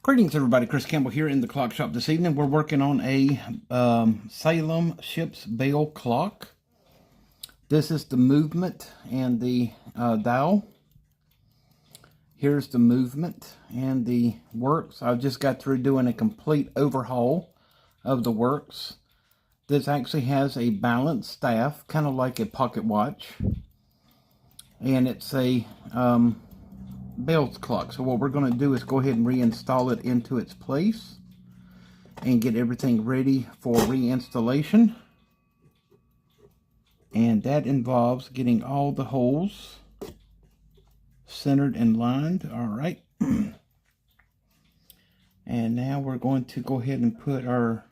Greetings, everybody. Chris Campbell here in the clock shop this evening. We're working on a Salem ship's bell clock. This is the movement and the dial. Here's the movement and the works. I just got through doing a complete overhaul of the works. This actually has a balanced staff, kind of like a pocket watch. And it's a bell clock. So what we're going to do is go ahead and reinstall it into its place and get everything ready for reinstallation. And that involves getting all the holes centered and lined. All right. And now we're going to go ahead and put our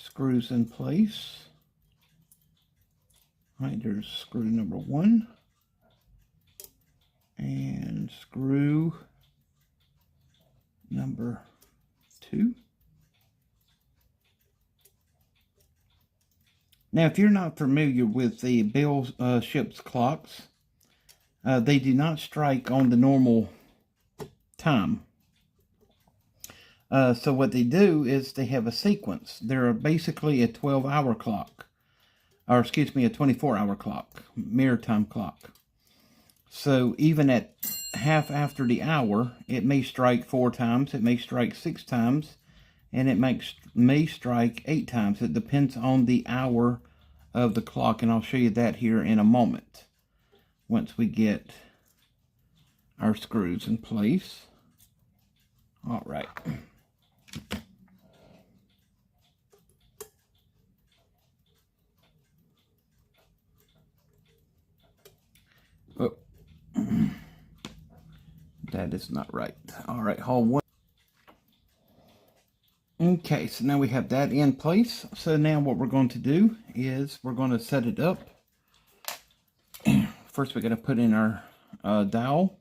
screws in place. All right, there's screw number 1. And screw number 2. Now, if you're not familiar with the bell ship's clocks, they do not strike on the normal time. So what they do is they have a sequence. They're basically a 12-hour clock, or excuse me, a 24-hour clock, mirror time clock. So even at half after the hour, it may strike 4 times, it may strike 6 times, and it may strike 8 times. It depends on the hour of the clock, and I'll show you that here in a moment once we get our screws in place. All right. Oh. That is not right. All right, haul 1. Okay, so now we have that in place. So now what we're going to do is we're going to set it up. First, we're going to put in our dial.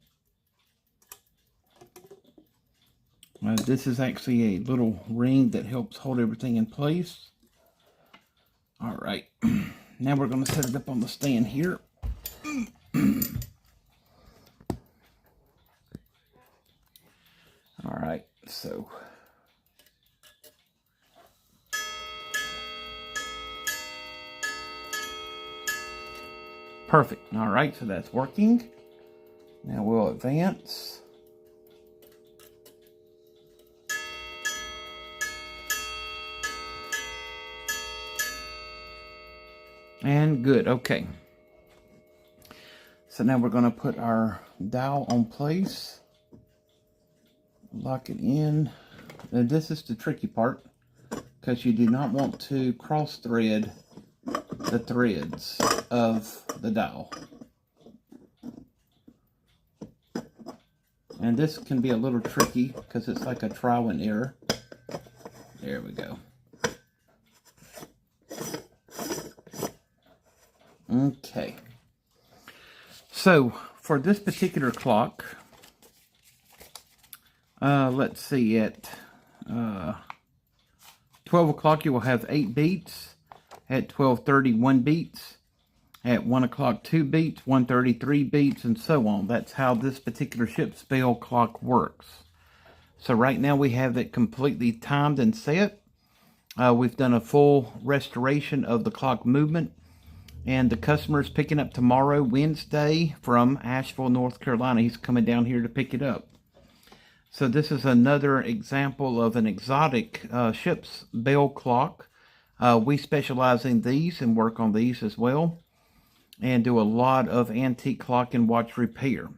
This is actually a little ring that helps hold everything in place. All right, now we're going to set it up on the stand here. All right, so perfect. All right, so that's working. Now we'll advance. And good, okay. So now we're going to put our dial on place. Lock it in. Now this is the tricky part, because you do not want to cross thread the threads of the dial. And this can be a little tricky because it's like a trial and error. There we go. Okay. So for this particular clock, let's see, at 12 o'clock you will have 8 beats. At 12:30, 1 beats. At 1 o'clock, 2 beats. 1:30, 3 beats, and so on. That's how this particular ship's bell clock works. So right now we have it completely timed and set. We've done a full restoration of the clock movement. And the customer is picking up tomorrow, Wednesday, from Asheville, North Carolina. He's coming down here to pick it up. So this is another example of an exotic ship's bell clock. We specialize in these and work on these as well, and do a lot of antique clock and watch repair.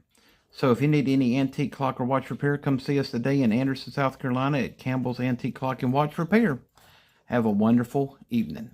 So if you need any antique clock or watch repair, come see us today in Anderson, South Carolina at Campbell's Antique Clock and Watch Repair. Have a wonderful evening.